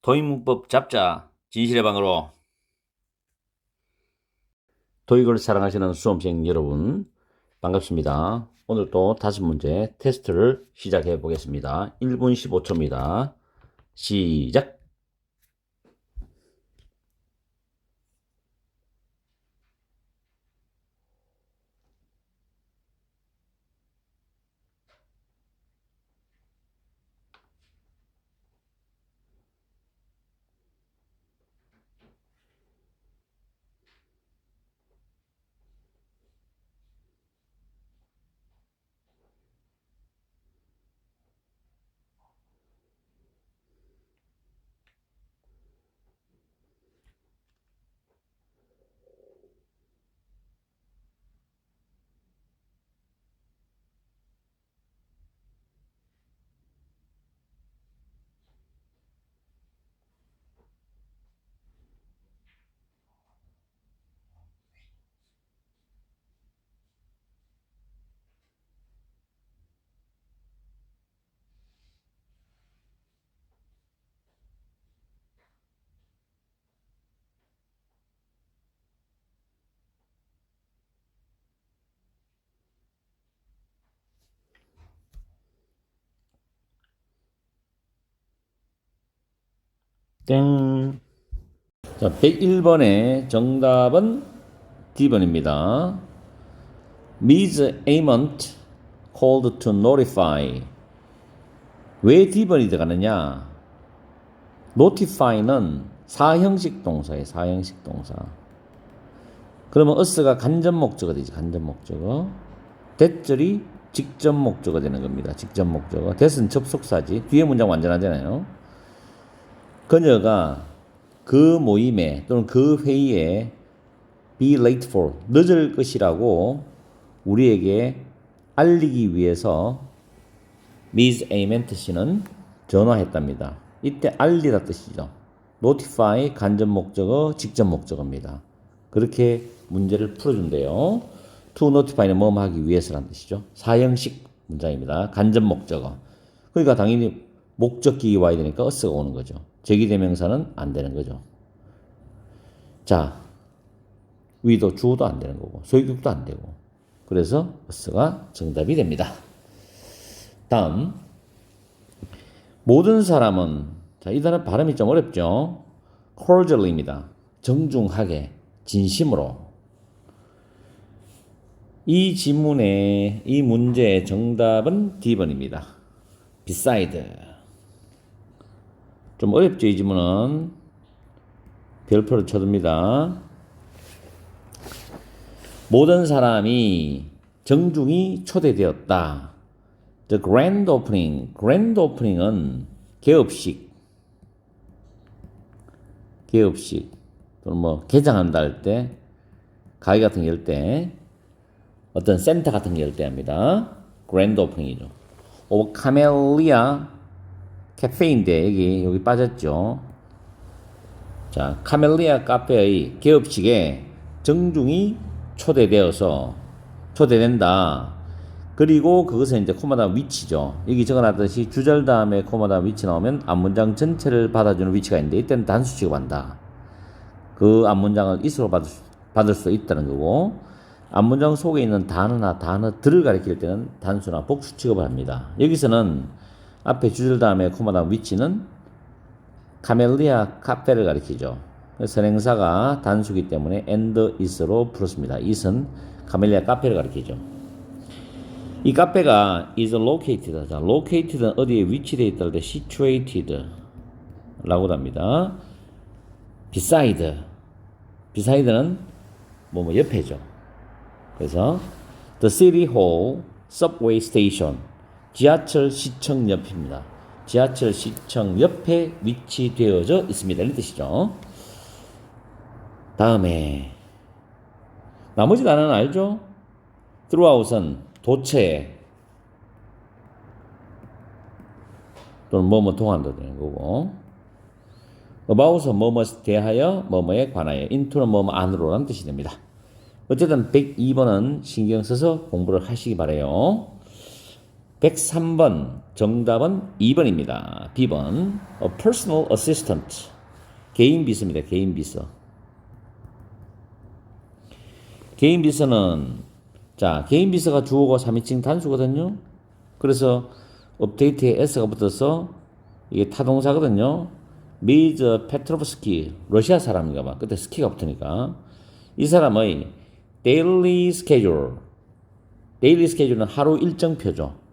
도입문법 잡자 진실의 방으로. 도익을 사랑하시는 수험생 여러분 반갑습니다. 오늘 또 5문제 테스트를 시작해 보겠습니다. 1분 15초입니다. 시작. 땡. 자, 101번의 정답은 D번입니다. Ms. Ament called to notify. 왜 D번이 들어가느냐? notify는 사형식 동사예요. 사형식 동사. 그러면 us가 간접 목적어 되지. 간접 목적어. that절이 직접 목적어 되는 겁니다. 직접 목적어. that은 접속사지. 뒤에 문장 완전하잖아요. 그녀가 그 모임에 또는 그 회의에 be late for, 늦을 것이라고 우리에게 알리기 위해서 Ms. Ament 씨는 전화했답니다. 이때 알리다 뜻이죠. notify 간접 목적어, 직접 목적어입니다. 그렇게 문제를 풀어준대요. to notify는 뭐뭐 하기 위해서라는 뜻이죠. 사형식 문장입니다. 간접 목적어. 그러니까 당연히 목적격이 와야 되니까 us가 오는 거죠. 제기대명사는 안 되는 거죠. 자, 위도 주어도 안 되는 거고 소유격도 안 되고 그래서 us가 정답이 됩니다. 다음 모든 사람은, 자, 이 단어 발음이 좀 어렵죠. cordially입니다. 정중하게, 진심으로. 이 지문의, 이 문제의 정답은 D번입니다. beside. 좀 어렵죠, 이 지문은. 별표를 쳐둡니다. 모든 사람이 정중히 초대되었다. The grand opening. grand opening은 개업식 또는 뭐 개장한다 할 때, 가게 같은 거 열 때, 어떤 센터 같은 거 열 때 합니다. grand opening이죠. 카멜리아 카페인데 여기 빠졌죠. 자, 카멜리아 카페의 개업식에 정중히 초대된다. 그리고 그것은 이제 코마 다음 위치죠. 여기 적어놨듯이 주절 다음에 코마 다음 위치 나오면 앞문장 전체를 받아주는 위치가 있는데 이때는 단수 취급한다. 그 앞문장을 is로 받을 수 있다는 거고, 앞문장 속에 있는 단어나 단어들을 가리킬 때는 단수나 복수 취급을 합니다. 여기서는 앞에 주절 다음에 코마 다음 위치는 카멜리아 카페를 가리키죠. 선행사가 단수기 때문에 and is로 풀었습니다. is은 카멜리아 카페를 가리키죠. 이 카페가 is located. 자, located는 어디에 위치되어 있다 할 때 situated 라고도 합니다. beside는 뭐 옆에죠. 그래서 the city hall subway station, 지하철 시청 옆입니다. 지하철 시청 옆에 위치되어져 있습니다. 이런 뜻이죠. 다음에 나머지 단어는 알죠? throughout은 도처에 또는 뭐뭐 동안도 되는 거고, about은 뭐뭐에 대하여 뭐뭐에 관하여, into는 뭐뭐 안으로라는 뜻이 됩니다. 어쨌든 102번은 신경 써서 공부를 하시기 바래요. 103번 정답은 2번입니다. B번 A personal assistant 개인 비서입니다. 개인 비서. 개인 비서는 자 개인 비서가 주어고 3인칭 단수거든요. 그래서 업데이트에 s가 붙어서 이게 타동사거든요. 미즈 페트로브스키 러시아 사람인가 봐. 그때 스키가 붙으니까 이 사람의 데일리 스케줄 데일리 스케줄은 하루 일정표죠.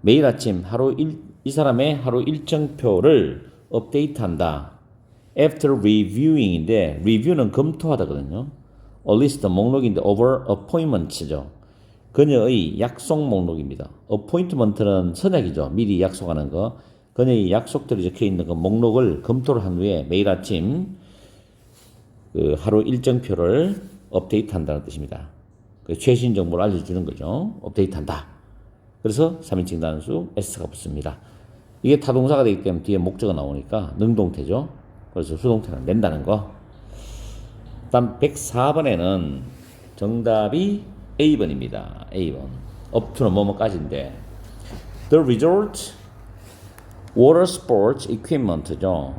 매일 아침 이 사람의 하루 일정표를 업데이트한다. After reviewing인데 review는 검토하다거든요. A list 목록인데 over appointments죠. 그녀의 약속 목록입니다. appointment는 선약이죠. 미리 약속하는 거. 그녀의 약속들이 적혀 있는 그 목록을 검토를 한 후에 매일 아침 그 하루 일정표를 업데이트한다는 뜻입니다. 그 최신 정보를 알려주는 거죠. 업데이트한다. 그래서 3인칭 단수 s가 붙습니다. 이게 타동사가 되기 때문에 뒤에 목적어 나오니까 능동태죠. 그래서 수동태는 낸다는 거. 다음 104번에는 정답이 A번입니다. A번. up to는 뭐뭐까지인데 The resort water sports equipment죠.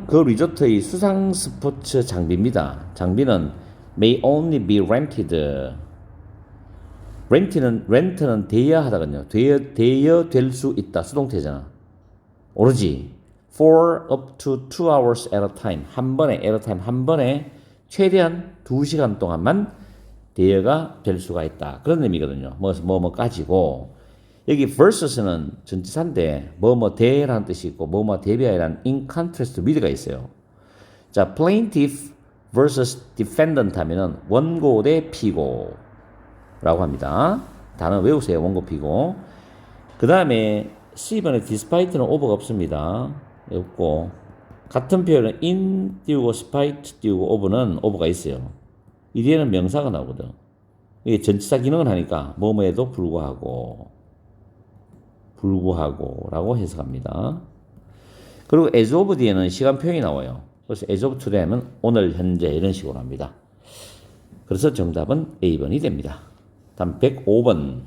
그 리조트의 수상 스포츠 장비입니다. 장비는 may only be rented. 렌트는 대여하다거든요. 대여될 수 있다. 수동태잖아. 오로지 for up to 2 hours at a time. 한 번에 최대한 2시간 동안만 대여가 될 수가 있다. 그런 의미거든요. 뭐까지고 여기 versus는 전치사인데 대라는 뜻이 있고 대비하라는 in contrast with가 있어요. 자, plaintiff versus defendant 하면은 원고 대 피고 라고 합니다. 단어 외우세요. 원고 피고. 그 다음에 C번에 despite는 over가 없습니다. 없고 같은 표현은 in 띄우고 spite 띄우고 over가 있어요. 이 뒤에는 명사가 나오거든. 이게 전치사 기능을 하니까 뭐뭐에도 불구하고 라고 해석합니다. 그리고 as of 뒤에는 시간 표현이 나와요. 그래서 as of today 하면 오늘 현재 이런 식으로 합니다. 그래서 정답은 A번이 됩니다. 다음 105번.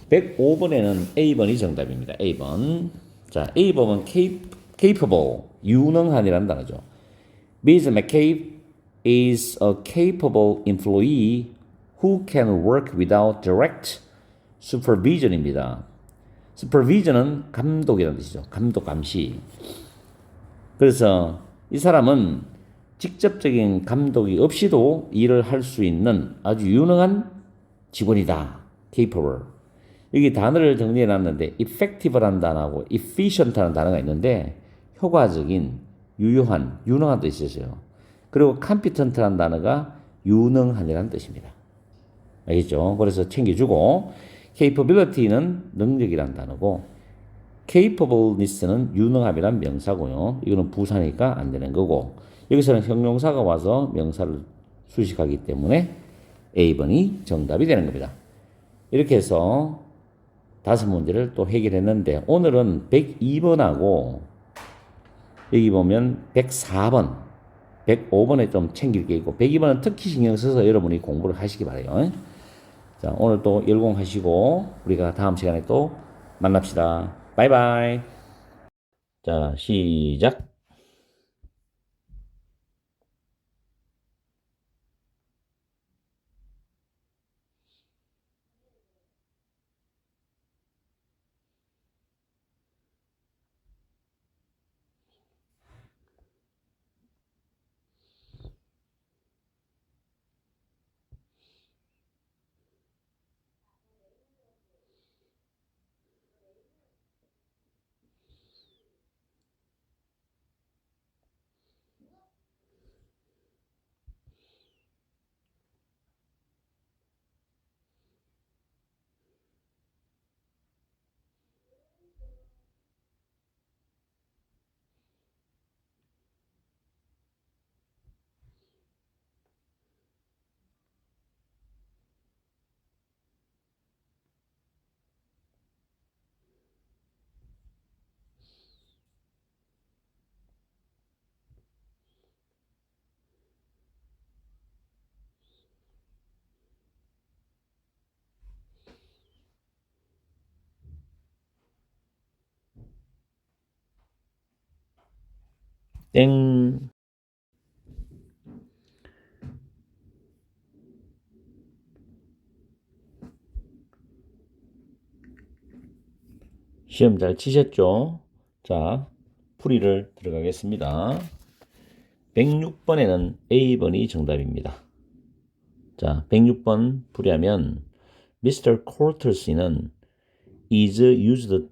105번에는 A번이 정답입니다. A번. 자, A번은 capable, 유능한이라는 단어죠. Ms. McCabe is a capable employee who can work without direct supervision입니다. supervision은 감독이라는 뜻이죠. 감독, 감시. 그래서 이 사람은 직접적인 감독이 없이도 일을 할 수 있는 아주 유능한 직원이다. capable. 여기 단어를 정리해 놨는데 effective라는 단어하고 efficient라는 단어가 있는데 효과적인, 유효한, 유능한 뜻이 있어요. 그리고 competent라는 단어가 유능한이라는 뜻입니다. 알겠죠? 그래서 챙겨주고 capability는 능력이라는 단어고 capableness는 유능함이란 명사고요. 이거는 부사니까 안 되는 거고 여기서는 형용사가 와서 명사를 수식하기 때문에 A번이 정답이 되는 겁니다. 이렇게 해서 5문제를 또 해결했는데 오늘은 102번하고 여기 보면 104번, 105번에 좀 챙길 게 있고 102번은 특히 신경 써서 여러분이 공부를 하시기 바라요. 자, 오늘 또 열공하시고 우리가 다음 시간에 또 만납시다. 바이바이. 자, 시작. 땡. 시험 잘 치셨죠? 자, 풀이를 들어가겠습니다. 106번에는 A번이 정답입니다. 자, 106번 풀이하면 Mr. Courtesy는 is used to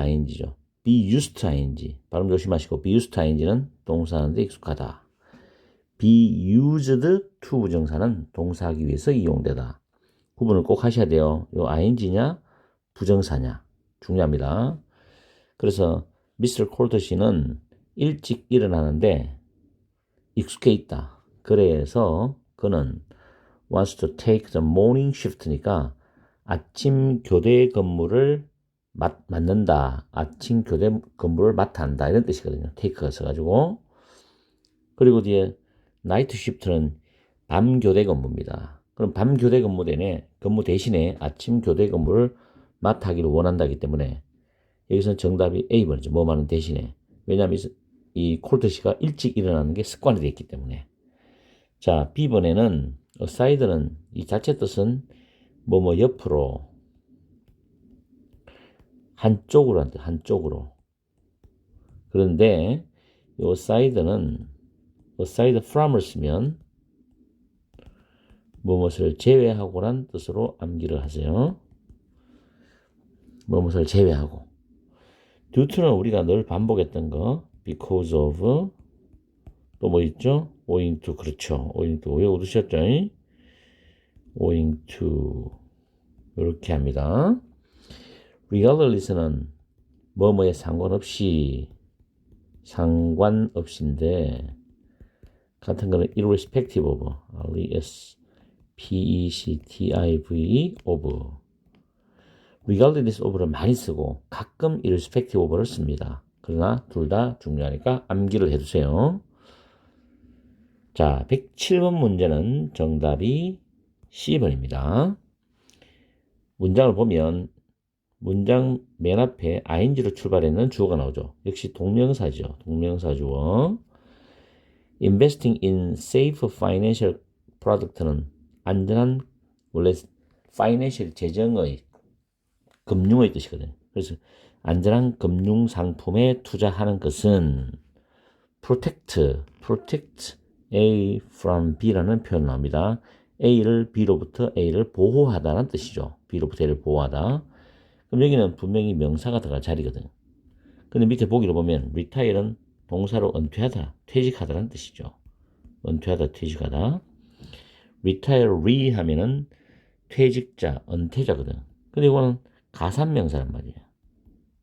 ing죠. be used to ing. 발음 조심하시고 be used to ing는 동사하는데 익숙하다. be used to 부정사는 동사하기 위해서 이용되다. 구분을 꼭 하셔야 돼요. 요 ing냐 부정사냐 중요합니다. 그래서 Mr. Courtesy는 일찍 일어나는데 익숙해 있다. 그래서 그는 wants to take the morning shift니까 아침 교대 근무를 맡는다. 아침 교대 근무를 맡아 한다. 이런 뜻이거든요. take가 써가지고. 그리고 뒤에 night shift는 밤 교대 근무입니다. 그럼 밤 교대 근무 대신에 아침 교대 근무를 맡아하기를 원한다기 때문에 여기서는 정답이 A번이죠. 뭐하는 대신에. 왜냐하면 이 콜트씨가 일찍 일어나는 게 습관이 되어 있기 때문에. 자, B번에는 aside는 이 자체 뜻은 뭐뭐 옆으로 한쪽으로 한다. 한쪽으로. 그런데 요 aside는 aside from을 쓰면 무엇을 제외하고란 뜻으로 암기를 하세요. 무엇을 제외하고. due to는 우리가 늘 반복했던 거 because of 또 뭐 있죠? owing to 그렇죠. owing to 외워두셨죠? owing to 이렇게 합니다. regardless는 뭐뭐에 상관없이인데 같은 거는 irrespective of r-e-s-p-e-c-t-i-v of regardless of를 많이 쓰고 가끔 irrespective of를 씁니다. 그러나 둘 다 중요하니까 암기를 해두세요. 자, 107번 문제는 정답이 C번입니다. 문장을 보면 문장 맨 앞에 ing로 출발했는 주어가 나오죠. 역시 동명사죠. 동명사주어. investing in safe financial product는 안전한 원래 financial 재정의 금융의 뜻이거든요. 그래서 안전한 금융 상품에 투자하는 것은 protect A from B라는 표현 나옵니다. B로부터 A를 보호하다는 뜻이죠. B로부터 A를 보호하다. 그럼 여기는 분명히 명사가 들어갈 자리거든요. 근데 밑에 보기로 보면 retire는 동사로 은퇴하다, 퇴직하다는 뜻이죠. 은퇴하다, 퇴직하다. retiree 하면은 퇴직자, 은퇴자거든. 근데 이거는 가산명사란 말이에요.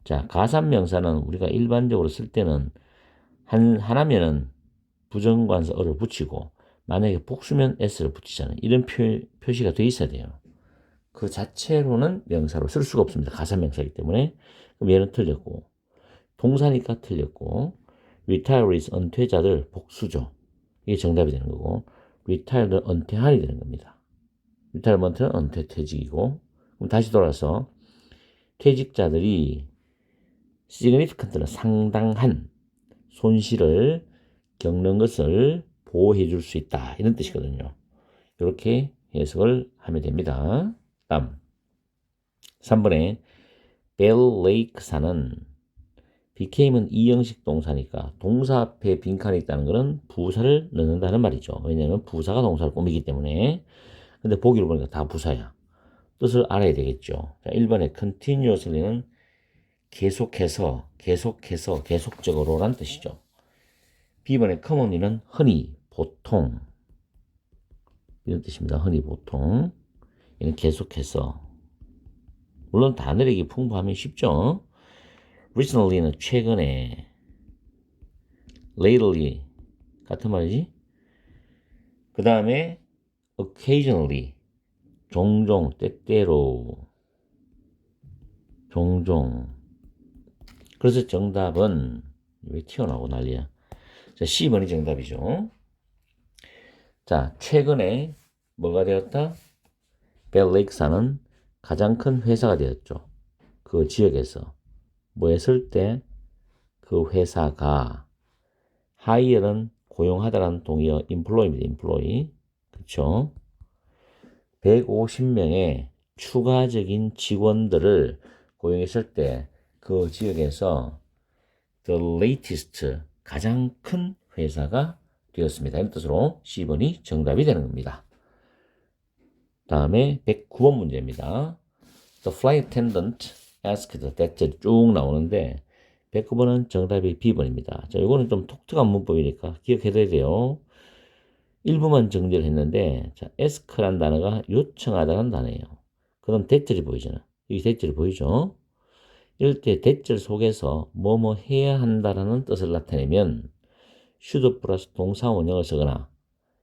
자, 가산명사는 우리가 일반적으로 쓸 때는 하나면은 부정관사 어를 붙이고 만약에 복수면 s를 붙이잖아요. 이런 표시가 돼 있어야 돼요. 그 자체로는 명사로 쓸 수가 없습니다. 가산명사이기 때문에. 그럼 얘는 틀렸고 동사니까 틀렸고 retirees 은퇴자들 복수죠. 이게 정답이 되는 거고 retired는 은퇴한이 되는 겁니다. retirement는 은퇴 퇴직이고 그럼 다시 돌아서 퇴직자들이 significant는 상당한 손실을 겪는 것을 보호해 줄 수 있다. 이런 뜻이거든요. 이렇게 해석을 하면 됩니다. 다음 3번에 벨레이크사는 became은 이형식 동사니까 동사 앞에 빈칸이 있다는 것은 부사를 넣는다는 말이죠. 왜냐하면 부사가 동사를 꾸미기 때문에. 근데 보기로 보니까 다 부사야. 뜻을 알아야 되겠죠. 자, 1번에 continuously는 계속해서, 계속적으로 란 뜻이죠. B번에 commonly는 흔히, 보통 이런 뜻입니다. 흔히, 보통. 이는 계속해서. 물론 단어력이 풍부하면 쉽죠. recently는 최근에, lately 같은 말이지. 그 다음에 occasionally 종종, 때때로, 종종. 그래서 정답은 왜 튀어나오고 난리야. 자, C번이 정답이죠. 자, 최근에 뭐가 되었다? 벨레이크사는 가장 큰 회사가 되었죠. 그 지역에서 뭐 했을 때 그 회사가 hire는 고용하다라는 동의어 employ입니다. employ. 그렇죠? 150명의 추가적인 직원들을 고용했을 때 그 지역에서 the latest 가장 큰 회사가 되었습니다. 이런 뜻으로 C번이 정답이 되는 겁니다. 다음에 109번 문제입니다. The flight attendant asked that 쭉 나오는데 109번은 정답이 B번입니다. 자, 이거는 좀 독특한 문법이니까 기억해둬야 돼요. 일부만 정리를 했는데, 자, ask란 단어가 요청하다는 단어예요. 그럼 대절이 보이잖아. 여기 대절이 보이죠? 이럴 때 대절 속에서 뭐뭐 해야 한다라는 뜻을 나타내면 should 플러스 동사 원형을 쓰거나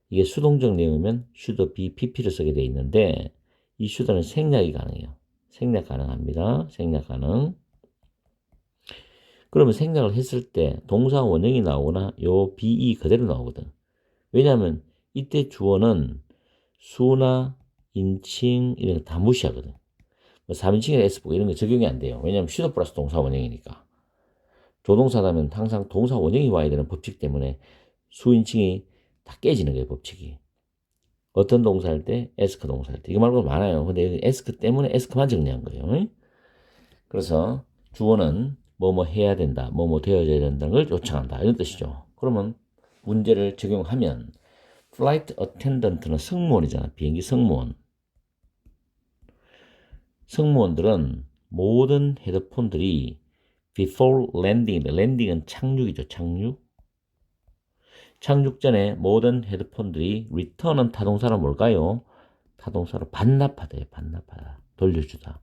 이게 수동적 내용이면 should be pp를 쓰게 되어 있는데 이 should는 생략이 가능해요. 생략 가능합니다. 생략 가능. 그러면 생략을 했을 때 동사 원형이 나오거나 요 be 그대로 나오거든. 왜냐하면 이때 주어는 수나 인칭 이런 거 다 무시하거든. 3인칭이나 S보고 이런 거 적용이 안 돼요. 왜냐하면 should 플러스 동사 원형이니까. 조동사라면 항상 동사 원형이 와야 되는 법칙 때문에 수인칭이 다 깨지는 거예요, 법칙이. 어떤 동사일 때? 에스크 동사일 때. 이거 말고 많아요. 근데 여기 에스크 때문에 에스크만 정리한 거예요. 그래서 주어는 뭐뭐 해야 된다, 뭐뭐 되어져야 된다는 걸 요청한다. 이런 뜻이죠. 그러면 문제를 적용하면 flight attendant는 승무원이잖아. 비행기 승무원. 승무원들은 모든 헤드폰들이 before landing, landing은 착륙이죠. 착륙. 착륙 전에 모든 헤드폰들이 return은 타동사로 뭘까요? 타동사로 반납하대요. 반납하다. 돌려주다.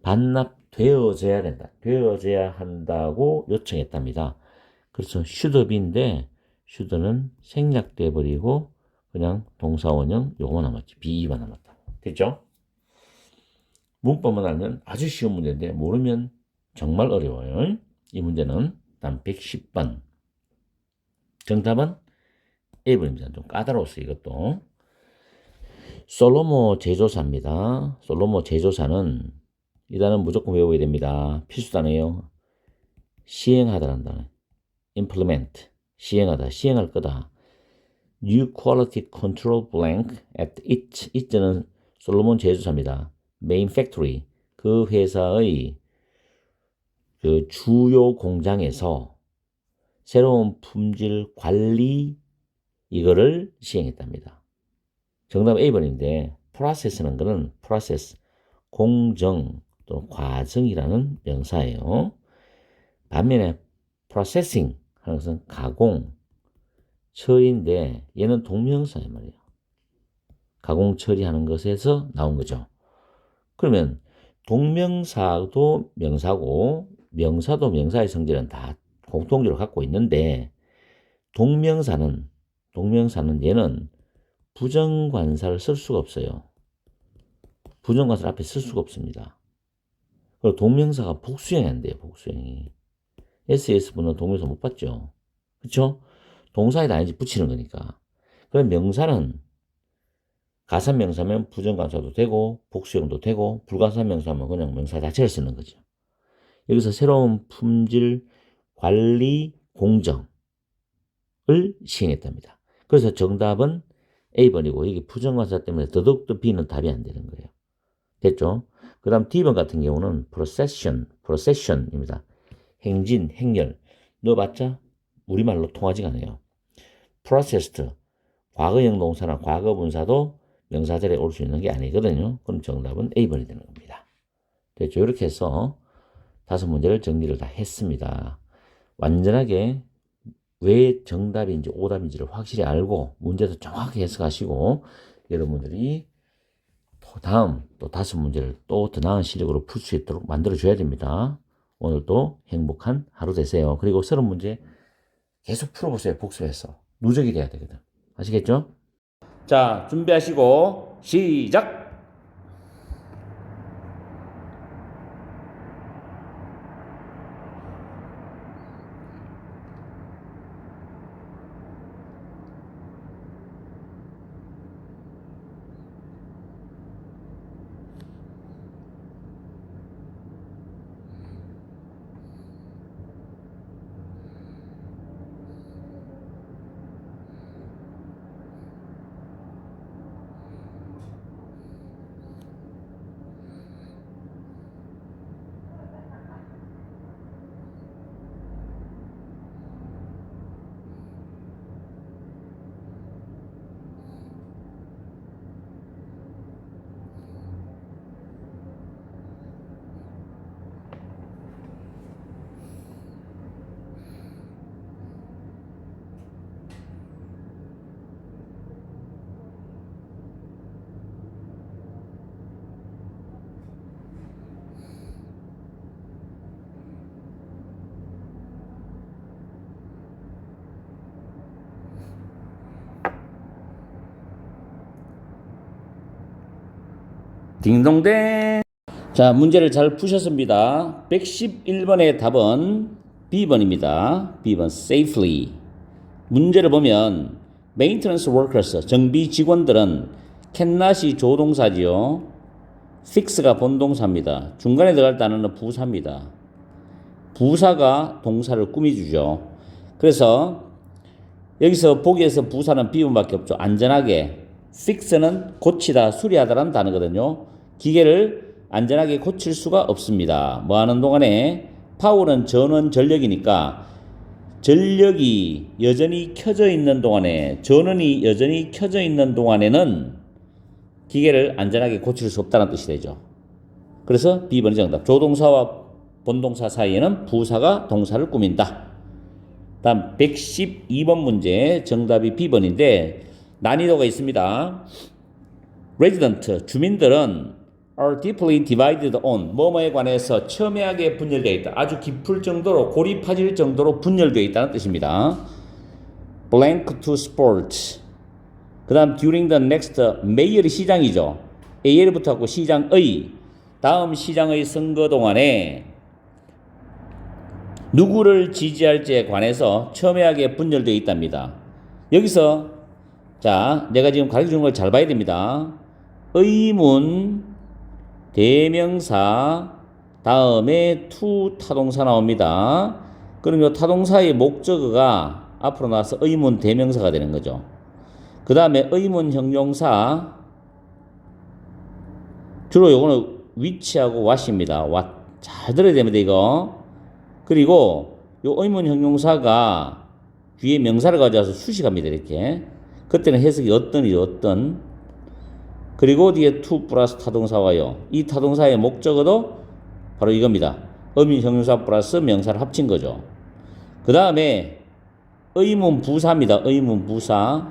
반납되어져야 된다. 되어져야 한다고 요청했답니다. 그래서 should be인데 should는 생략돼 버리고 그냥 동사원형 요거만 남았지. be만 남았다. 됐죠? 문법만 알면 아주 쉬운 문제인데 모르면 정말 어려워요. 이 문제는 다음 110번. 정답은 A번입니다. 좀 까다로웠어요, 이것도. 솔로몬 제조사입니다. 솔로몬 제조사는 이 단어는 무조건 외워야 됩니다. 필수 단어예요. 시행하다라는 단어. implement. 시행하다. 시행할 거다. New quality control blank at it는 솔로몬 제조사입니다. main factory. 그 회사의 그 주요 공장에서 새로운 품질 관리 이거를 시행했답니다. 정답 A번인데 process는 그는 process, 공정 또는 과정이라는 명사예요. 반면에 processing 하는 것은 가공, 처리인데 얘는 동명사예요 말이에요. 가공 처리하는 것에서 나온 거죠. 그러면 동명사도 명사고 명사도 명사의 성질은 다 공통적으로 갖고 있는데 동명사는 얘는 부정관사를 쓸 수가 없어요. 부정관사를 앞에 쓸 수가 없습니다. 그리고 동명사가 복수형이 안 돼요. 복수형이. SS분은 동명사 못 봤죠. 그렇죠? 동사에다 ing 붙이는 거니까. 그럼 명사는 가산명사면 부정관사도 되고 복수형도 되고 불가산명사면 그냥 명사 자체를 쓰는 거죠. 여기서 새로운 품질 관리 공정을 시행했답니다. 그래서 정답은 A번이고 여기 부정관사 때문에 더더욱더 B는 답이 안 되는 거예요. 됐죠? 그 다음 D번 같은 경우는 procession입니다. 행진, 행렬. 넣어봤자 우리말로 통하지가 않아요. processed, 과거형 동사나 과거 분사도 명사 자리에 올 수 있는 게 아니거든요. 그럼 정답은 A번이 되는 겁니다. 됐죠? 이렇게 해서 5문제를 정리를 다 했습니다. 완전하게 왜 정답인지 오답인지를 확실히 알고 문제도 정확히 해석하시고 여러분들이 다음 또 5문제를 또 더 나은 실력으로 풀 수 있도록 만들어줘야 됩니다. 오늘도 행복한 하루 되세요. 그리고 새로운 문제 계속 풀어보세요. 복습해서. 누적이 돼야 되거든. 아시겠죠? 자, 준비하시고 시작! 딩동댕. 자, 문제를 잘 푸셨습니다. 111번의 답은 B번입니다. B번 safely. 문제를 보면 maintenance workers, 정비 직원들은 cannot이 조동사지요. fix가 본동사입니다. 중간에 들어갈 단어는 부사입니다. 부사가 동사를 꾸며주죠. 그래서 여기서 보기에서 부사는 B번밖에 없죠. 안전하게. fix는 고치다, 수리하다라는 단어거든요. 기계를 안전하게 고칠 수가 없습니다. 뭐 하는 동안에 파워는 전원 전력이니까 전력이 여전히 켜져 있는 동안에, 전원이 여전히 켜져 있는 동안에는 기계를 안전하게 고칠 수 없다는 뜻이 되죠. 그래서 B번이 정답. 조동사와 본동사 사이에는 부사가 동사를 꾸민다. 다음 112번 문제 정답이 B번인데 난이도가 있습니다. resident, 주민들은 are deeply divided on, 뭐뭐에 관해서 첨예하게 분열되어 있다. 아주 깊을 정도로, 고립화질 정도로 분열되어 있다는 뜻입니다. blank to sport. 그 다음 during the next, 매일이 시장이죠. AL 붙었고 시장의, 다음 시장의 선거 동안에 누구를 지지할지에 관해서 첨예하게 분열되어 있답니다. 여기서 자, 내가 지금 가르쳐주는 걸 잘 봐야 됩니다. 의문, 대명사, 다음에 to 타동사 나옵니다. 그럼 이 타동사의 목적어가 앞으로 나와서 의문, 대명사가 되는 거죠. 그 다음에 의문 형용사, 주로 요거는 위치하고 what입니다. what. 잘 들어야 됩니다, 이거. 그리고 요 의문 형용사가 뒤에 명사를 가져와서 수식합니다, 이렇게. 그때는 해석이 어떤이죠, 어떤. 그리고 뒤에 to 플러스 타동사와요. 이 타동사의 목적어도 바로 이겁니다. 의문 형용사 플러스 명사를 합친 거죠. 그 다음에 의문 부사입니다. 의문 부사.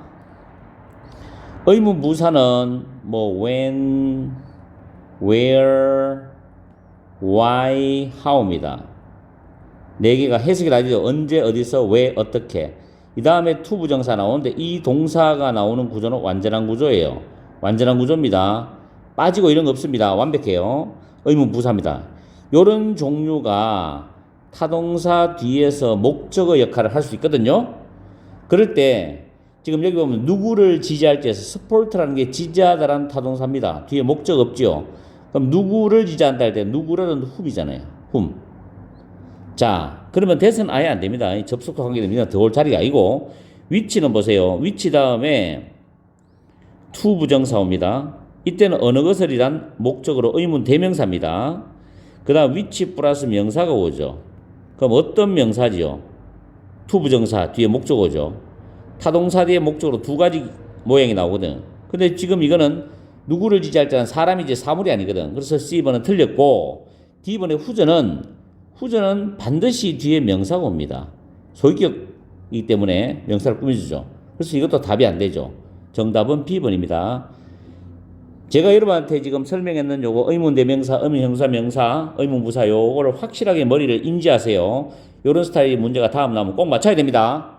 의문 부사는 뭐 when, where, why, how입니다. 네 개가 해석이 나죠. 언제, 어디서, 왜, 어떻게. 이 다음에 to 부정사 나오는데 이 동사가 나오는 구조는 완전한 구조예요. 완전한 구조입니다. 빠지고 이런 거 없습니다. 완벽해요. 의문 부사입니다. 요런 종류가 타동사 뒤에서 목적어 역할을 할 수 있거든요. 그럴 때 지금 여기 보면 누구를 지지할지에서 support라는 게 지지하다라는 타동사입니다. 뒤에 목적 없지요. 그럼 누구를 지지한다 할 때 누구라는 whom이잖아요. whom. 자, 그러면 대선 아예 안 됩니다. 접속과 관계됩니다. 들어올 자리가 아니고. 위치는 보세요. 위치 다음에 to 부정사 옵니다. 이때는 어느 것을이란 목적으로 의문 대명사입니다. 그 다음 위치 플러스 명사가 오죠. 그럼 어떤 명사지요? to 부정사 뒤에 목적어죠. 타동사 뒤에 목적으로 두 가지 모양이 나오거든. 근데 지금 이거는 누구를 지지할 때는 사람이지 사물이 아니거든. 그래서 C번은 틀렸고 D번의 후전은 반드시 뒤에 명사가 옵니다. 소유격이기 때문에 명사를 꾸며주죠. 그래서 이것도 답이 안 되죠. 정답은 B번입니다. 제가 여러분한테 지금 설명했는 요거 의문 대명사, 의문 형사, 명사, 의문 부사 요거를 확실하게 머리를 인지하세요. 요런 스타일의 문제가 다음 나오면 꼭 맞춰야 됩니다.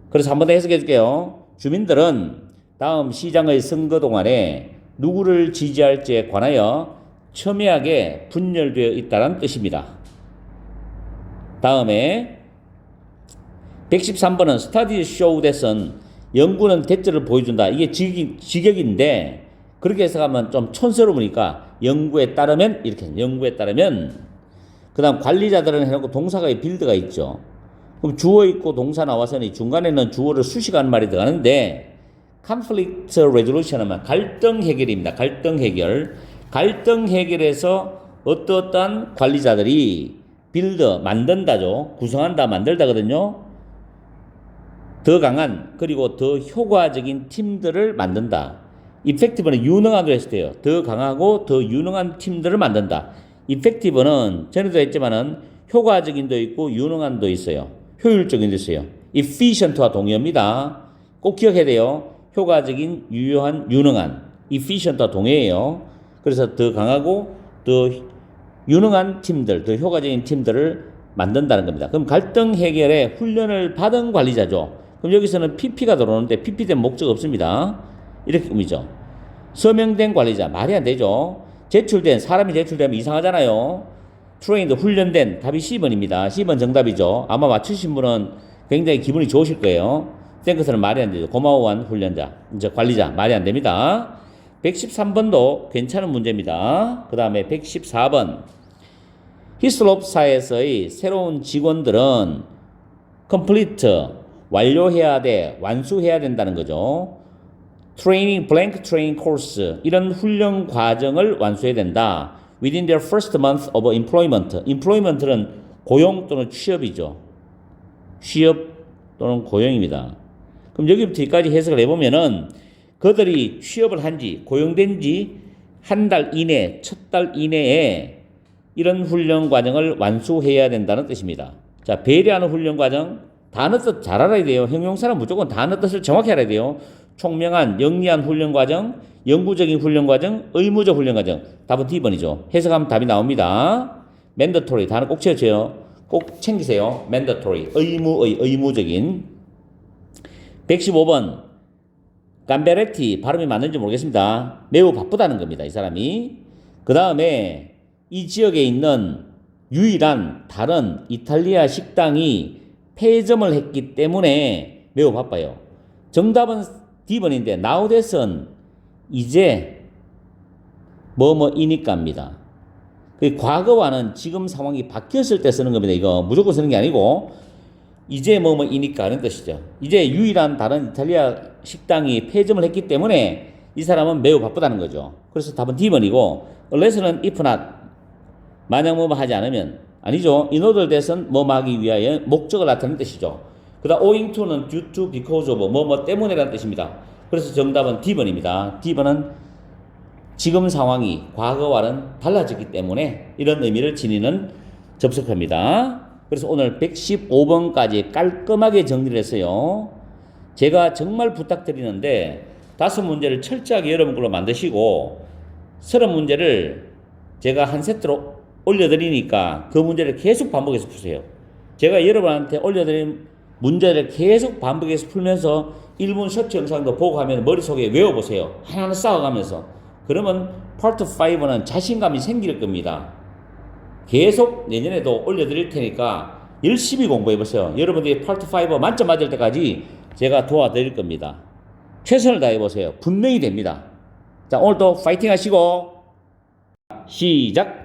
그래서 한 번 더 해석해 줄게요. 주민들은 다음 시장의 선거 동안에 누구를 지지할지에 관하여 첨예하게 분열되어 있다는 뜻입니다. 다음에 113번은 studies show that은 연구는 대체를 보여준다. 이게 직역인데 그렇게 해석하면 좀 촌스러우니까 연구에 따르면 이렇게 연구에 따르면 그 다음 관리자들은 해놓고 동사가 빌드가 있죠. 그럼 주어 있고 동사 나와서는 중간에는 주어를 수식하는 말이 들어가는데 conflict resolution 하면 갈등 해결입니다. 갈등 해결. 갈등 해결에서 어떠한 관리자들이 빌드, 만든다죠. 구성한다, 만들다거든요. 더 강한 그리고 더 효과적인 팀들을 만든다. effective는 유능한으로 했을 때요. 더 강하고 더 유능한 팀들을 만든다. effective는 전에도 했지만은 효과적인도 있고 유능한도 있어요. 효율적인도 있어요. efficient와 동의어입니다. 꼭 기억해야 돼요. 효과적인, 유효한, 유능한. efficient와 동의어예요. 그래서 더 강하고 더 유능한 팀들, 더 효과적인 팀들을 만든다는 겁니다. 그럼 갈등 해결에 훈련을 받은 관리자죠. 그럼 여기서는 PP가 들어오는데 PP 된 목적 없습니다. 이렇게 꾸미죠. 서명된 관리자 말이 안 되죠. 제출된 사람이 제출되면 이상하잖아요. 트레인드 훈련된 답이 C번입니다. C번 정답이죠. 아마 맞추신 분은 굉장히 기분이 좋으실 거예요. 땡크스는 말이 안 되죠. 고마워한 훈련자, 이제 관리자 말이 안 됩니다. 113번도 괜찮은 문제입니다. 그 다음에 114번 히슬롭사에서의 새로운 직원들은 complete 완료해야 돼, 완수해야 된다는 거죠. 트레이닝 블랭크 트레이닝 코र्스 이런 훈련 과정을 완수해야 된다. Within their first month of employment. employment는 고용 또는 취업이죠. 취업 또는 고용입니다. 그럼 여기부터 여기까지 해석을 해보면은 그들이 취업을 한지 고용된 지 한 달 이내, 첫 달 이내에 이런 훈련 과정을 완수해야 된다는 뜻입니다. 자, 배려하는 훈련 과정 단어 뜻 잘 알아야 돼요. 형용사는 무조건 단어 뜻을 정확히 알아야 돼요. 총명한, 영리한 훈련 과정, 영구적인 훈련 과정, 의무적 훈련 과정. 답은 D번이죠. 해석하면 답이 나옵니다. mandatory 단어 꼭 채워줘요. 꼭 챙기세요. mandatory 의무적인. 115번 감베레티 발음이 맞는지 모르겠습니다. 매우 바쁘다는 겁니다. 이 사람이. 그 다음에 이 지역에 있는 유일한 다른 이탈리아 식당이 폐점을 했기 때문에 매우 바빠요. 정답은 D번인데 now that은 이제 뭐뭐이니까입니다. 그 과거와는 지금 상황이 바뀌었을 때 쓰는 겁니다. 이거 무조건 쓰는 게 아니고 이제 뭐뭐이니까 하는 뜻이죠. 이제 유일한 다른 이탈리아 식당이 폐점을 했기 때문에 이 사람은 매우 바쁘다는 거죠. 그래서 답은 D번이고 unless는 if not 만약 뭐뭐 하지 않으면 아니죠. in order that은 뭐뭐 하기 위하여 목적을 나타내는 뜻이죠. 그 다음 owing to는 due to, because of 뭐뭐 때문에라는 뜻입니다. 그래서 정답은 D번입니다. D번은 지금 상황이 과거와는 달라졌기 때문에 이런 의미를 지니는 접속합니다. 그래서 오늘 115번까지 깔끔하게 정리를 했어요. 제가 정말 부탁드리는데 5문제를 철저하게 여러분 걸로 만드시고 30문제를 제가 한 세트로 올려드리니까 그 문제를 계속 반복해서 푸세요. 제가 여러분한테 올려드린 문제를 계속 반복해서 풀면서 1분 셔츠 영상도 보고 하면 머릿속에 외워보세요. 하나하나 쌓아가면서. 그러면 파트 5는 자신감이 생길 겁니다. 계속 내년에도 올려드릴 테니까 열심히 공부해보세요. 여러분들이 파트 5 만점 맞을 때까지 제가 도와드릴 겁니다. 최선을 다해보세요. 분명히 됩니다. 자, 오늘도 파이팅 하시고 시작!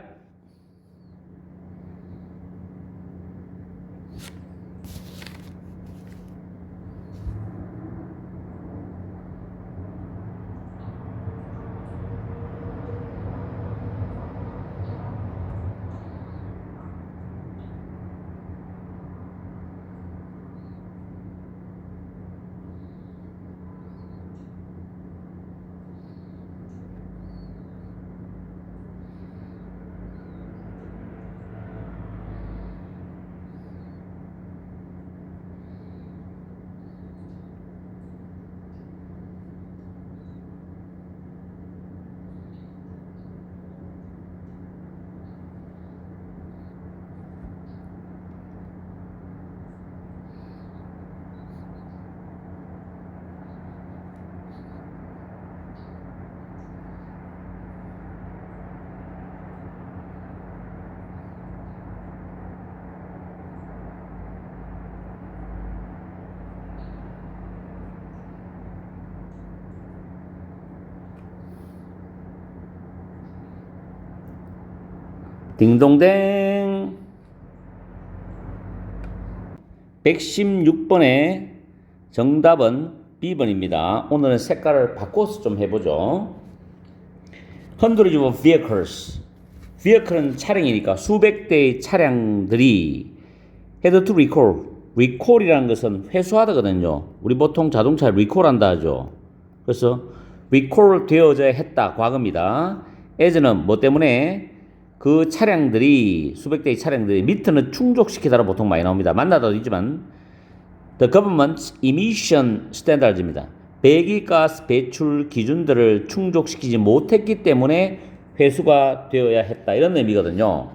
딩동댕 116번의 정답은 B번입니다. 오늘은 색깔을 바꿔서 좀 해보죠. Hundreds of vehicles. vehicle은 차량이니까 수백 대의 차량들이 had to recall. recall이라는 것은 회수하다거든요. 우리 보통 자동차 recall한다 하죠. 그래서 recall 되어져야 했다. 과거입니다. as는 뭐 때문에 그 차량들이 수백 대의 차량들이 미터는 충족시키다로 보통 많이 나옵니다. 만나도 있지만 The government's emission standards입니다. 배기가스 배출 기준들을 충족시키지 못했기 때문에 회수가 되어야 했다. 이런 의미거든요.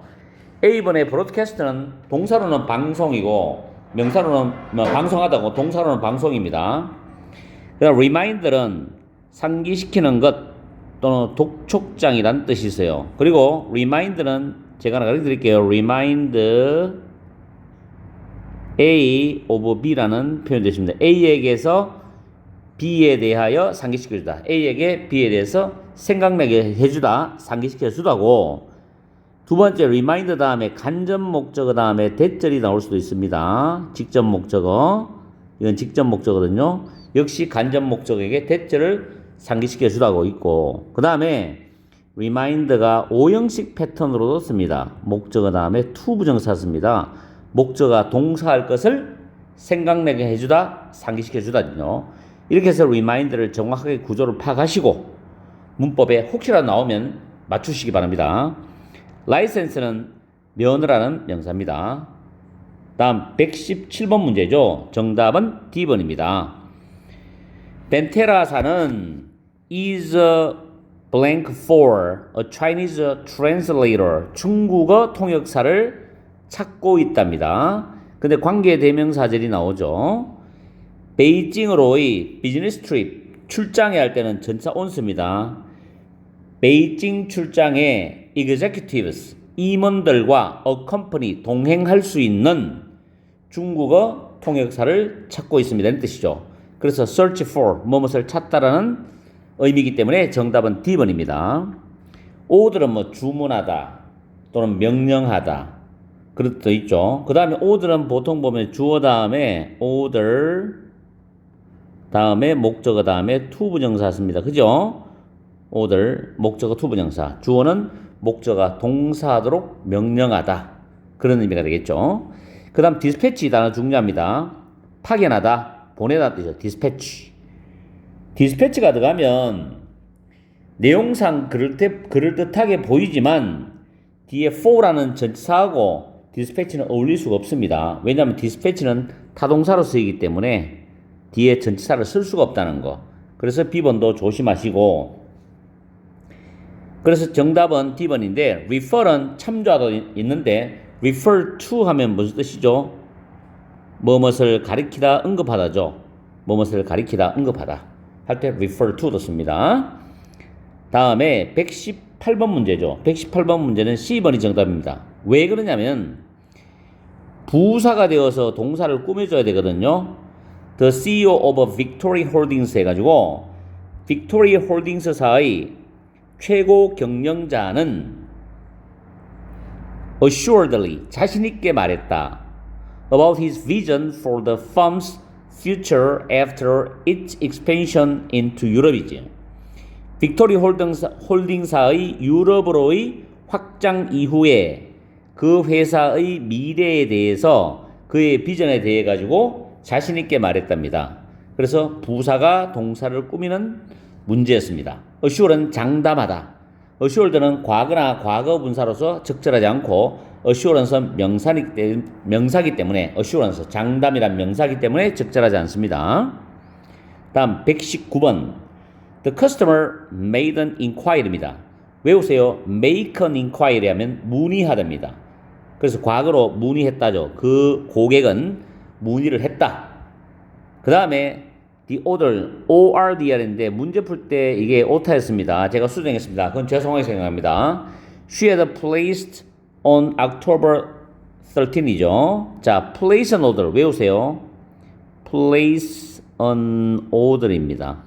A번의 broadcast는 동사로는 방송이고 명사로는 방송하다고 동사로는 방송입니다. 그다음 reminder는 상기시키는 것 또는 독촉장이란 뜻이 있어요. 그리고 remind는 제가 하나 가르쳐 드릴게요. remind A of B라는 표현이 되십니다. A에게서 B에 대하여 상기시켜주다. A에게 B에 대해서 생각나게 해주다, 상기시켜주다고. 두 번째 remind 다음에 간접 목적어 다음에 대절이 나올 수도 있습니다. 직접 목적어, 이건 직접 목적어거든요. 역시 간접 목적어에게 대절을 상기시켜주다고 있고, 그 다음에 remind가 5형식 패턴으로도 씁니다. 목적어 다음에 to 부정사 씁니다. 목적어가 동사할 것을 생각나게 해주다, 상기시켜주다요. 이렇게 해서 remind를 정확하게 구조를 파악하시고 문법에 혹시라도 나오면 맞추시기 바랍니다. license는 면허라는 명사입니다. 다음 117번 문제죠. 정답은 D번입니다. 벤테라사는 is a blank for a Chinese translator. 중국어 통역사를 찾고 있답니다. 근데 관계 대명사절이 나오죠. 베이징으로의 비즈니스 트립, 출장에 할 때는 전차 온습니다. 베이징 출장에 executives, 임원들과 accompany, 동행할 수 있는 중국어 통역사를 찾고 있습니다. 이런 뜻이죠. 그래서 search for, 무엇을 찾다라는 의미이기 때문에 정답은 D번입니다. order은 뭐 주문하다 또는 명령하다 그런 뜻도 있죠. 그 다음에 order은 보통 보면 주어 다음에 order 다음에 목적어 다음에 to 부정사 씁니다. 그죠? order 목적어 to 부정사, 주어는 목적어가 동사하도록 명령하다 그런 의미가 되겠죠. 그 다음 dispatch 단어 중요합니다. 파견하다, 보내다 뜻이죠. 디스패치가 들어가면 내용상 그럴듯하게 보이지만 뒤에 for라는 전치사하고 디스패치는 어울릴 수가 없습니다. 왜냐하면 디스패치는 타동사로 쓰이기 때문에 뒤에 전치사를 쓸 수가 없다는 거. 그래서 B번도 조심하시고, 그래서 정답은 D번인데 refer은 참조하도 있는데 refer to 하면 무슨 뜻이죠? 무엇을 가리키다, 언급하다죠. 무엇을 가리키다, 언급하다 할 때 refer to도 씁니다. 다음에 118번 문제죠. 118번 문제는 C번이 정답입니다. 왜 그러냐면 부사가 되어서 동사를 꾸며줘야 되거든요. The CEO of Victory Holdings 해가지고 Victory Holdings사의 최고 경영자는 assuredly, 자신있게 말했다. about his vision for the firm's future after its expansion into Europe이지. 빅토리 홀딩사의 유럽으로의 확장 이후에 그 회사의 미래에 대해서 그의 비전에 대해 가지고 자신 있게 말했답니다. 그래서 부사가 동사를 꾸미는 문제였습니다. assure는 장담하다. assured는 과거나 과거 분사로서 적절하지 않고 assurance는 명사기 때문에 assurance, 장담이란 명사기 때문에 적절하지 않습니다. 다음 119번 The customer made an inquiry입니다. 외우세요. make an inquiry 하면 문의하답니다. 그래서 과거로 문의했다죠. 그 고객은 문의를 했다. 그 다음에 the order, ORDR인데 문제 풀 때 이게 오타였습니다. 제가 수정했습니다. 그건 죄송하게 생각합니다. She had placed on October 13이죠. 자, place an order 외우세요. place an order입니다.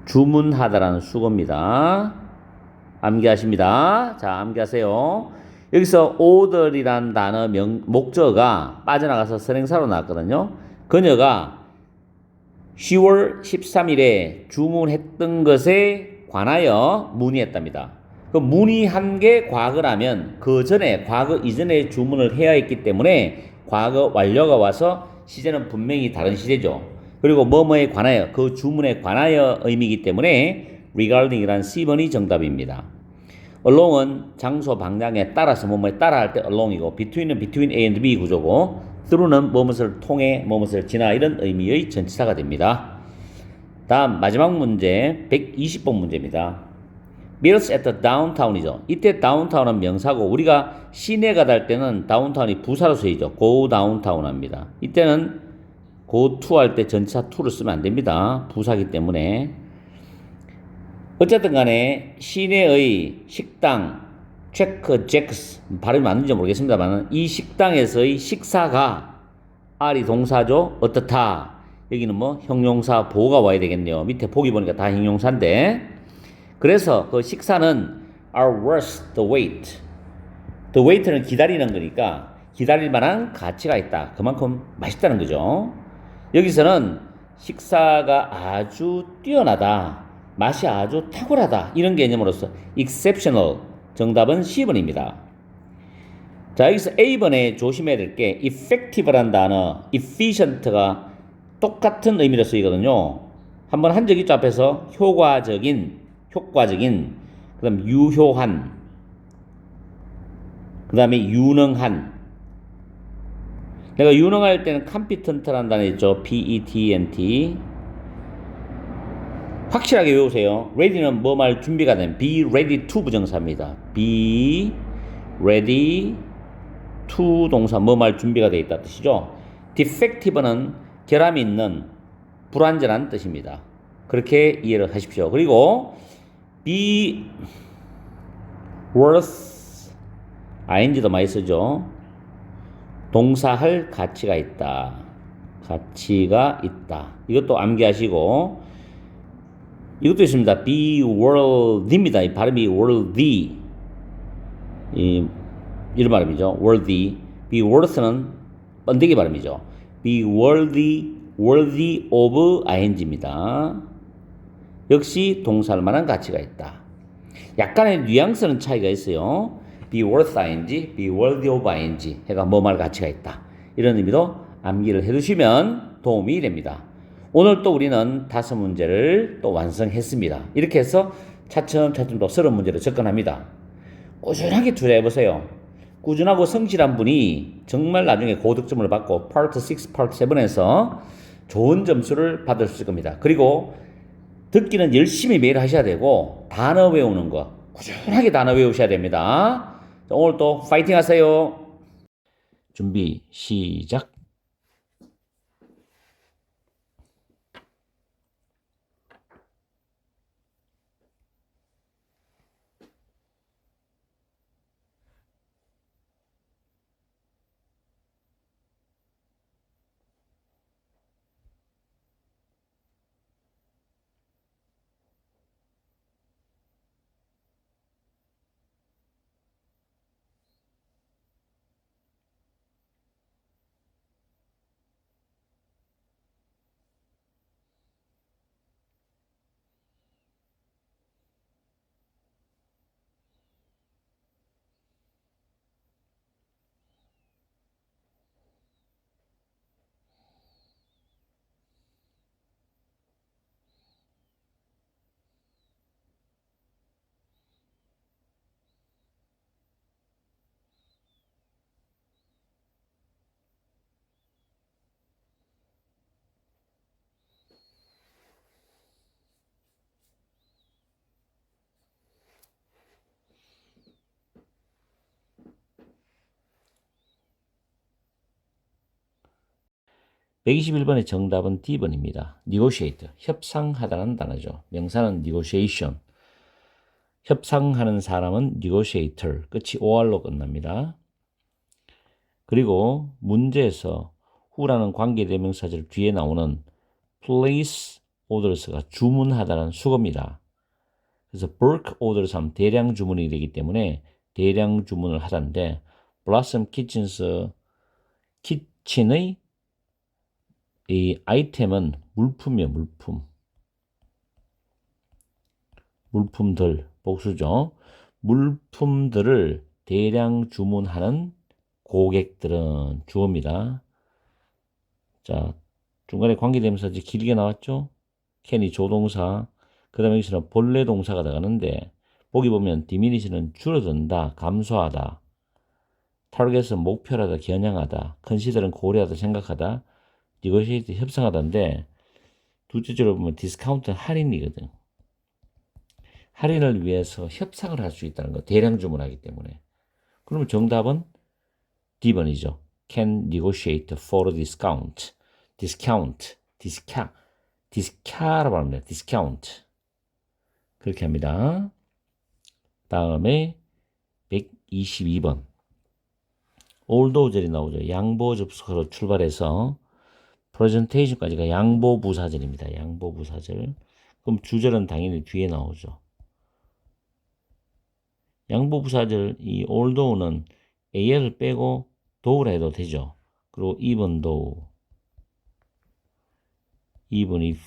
주문하다라는 수거입니다. 암기하십니다. 자, 암기하세요. 여기서 order이란 단어 목적어가 빠져나가서 선행사로 나왔거든요. 그녀가 10월 13일에 주문했던 것에 관하여 문의했답니다. 그 문의한 게 과거라면 그 전에, 과거 이전에 주문을 해야 했기 때문에 과거 완료가 와서 시제는 분명히 다른 시제죠. 그리고 뭐뭐에 관하여, 그 주문에 관하여 의미이기 때문에 regarding이란 C번이 정답입니다. along은 장소 방향에 따라서 뭐뭐에 따라 할 때 along이고 between은 between A and B 구조고 through는 무엇을 통해 무엇을 지나 이런 의미의 전치사가 됩니다. 다음 마지막 문제 120번 문제입니다. meet at the downtown이죠. 이때 downtown은 명사고 우리가 시내가 될 때는 downtown이 부사로 쓰이죠. go downtown 합니다. 이때는 go to 할 때 전치사 to를 쓰면 안 됩니다. 부사기 때문에. 어쨌든 간에 시내의 식당 체크 잭스 발음이 맞는지 모르겠습니다만 이 식당에서의 식사가 R이 동사죠. 어떻다. 여기는 뭐 형용사 보호가 와야 되겠네요. 밑에 보기 보니까 다 형용사인데 그래서 그 식사는 are worth the wait. The wait는 기다리는 거니까 기다릴 만한 가치가 있다. 그만큼 맛있다는 거죠. 여기서는 식사가 아주 뛰어나다. 맛이 아주 탁월하다. 이런 개념으로서 exceptional. 정답은 C번입니다. 자, 여기서 A번에 조심해야 될 게 effective란 단어, efficient가 똑같은 의미로 쓰이거든요. 한번 한 적 있죠, 앞에서 효과적인, 그 다음 유효한, 그 다음에 유능한. 내가 유능할 때는 competent라는 단어 있죠. P-E-T-N-T. 확실하게 외우세요. ready는 뭐 말 준비가 된 be ready to 부정사입니다. be ready to 동사 뭐 말 준비가 되어 있다 뜻이죠. defective는 결함이 있는 불완전한 뜻입니다. 그렇게 이해를 하십시오. 그리고 be worth ing도 많이 쓰죠. 동사할 가치가 있다. 가치가 있다. 이것도 암기하시고 이것도 있습니다. be worthy입니다. 이 발음이 worthy. 이런 발음이죠. worthy. be worth는 번데기 발음이죠. be worthy of ing입니다. 역시 동사할 만한 가치가 있다. 약간의 뉘앙스는 차이가 있어요. be worth ing, be worthy of ing 해가 뭐말 가치가 있다. 이런 의미로 암기를 해두시면 도움이 됩니다. 오늘 또 우리는 5문제를 또 완성했습니다. 이렇게 해서 차츰차츰 또 30문제로 접근합니다. 꾸준하게 투자해보세요. 꾸준하고 성실한 분이 정말 나중에 고득점을 받고 파트 6, 파트 7에서 좋은 점수를 받을 수 있을 겁니다. 그리고 듣기는 열심히 매일 하셔야 되고 단어 외우는 거 꾸준하게 단어 외우셔야 됩니다. 오늘 또 파이팅 하세요. 준비 시작. 121번의 정답은 D번입니다. negotiate, 협상하다는 단어죠. 명사는 negotiation. 협상하는 사람은 negotiator, 끝이 or로 끝납니다. 그리고 문제에서 who라는 관계대명사절 뒤에 나오는 place orders가 주문하다는 수거입니다. 그래서 bulk orders 하면 대량 주문이 되기 때문에 대량 주문을 하다인데 blossom kitchens, 키친의 이 아이템은 물품이에요. 물품들 복수죠. 물품들을 대량 주문하는 고객들은 주어입니다. 자, 중간에 관계대명사지 길게 나왔죠. 캔이 조동사, 그 다음에 여기서는 본래 동사가 들어가는데 보기 보면 diminish는 줄어든다, 감소하다, target은 목표하다, 겨냥하다, consider는 고려하다, 생각하다, negotiate 협상하다인데 둘째 줄을 보면 디스카운트는 할인이거든. 할인을 위해서 협상을 할 수 있다는 거. 대량 주문하기 때문에. 그러면 정답은 D번이죠. Can negotiate for discount. discount라고 합니다. discount. 그렇게 합니다. 다음에 122번. 올도절이 나오죠. 양보 접속으로 출발해서 프레젠테이션까지가 양보 부사절입니다. 양보 부사절. 그럼 주절은 당연히 뒤에 나오죠. 양보 부사절 이 although는 AL을 빼고 do우라 해도 되죠. 그리고 even though, even if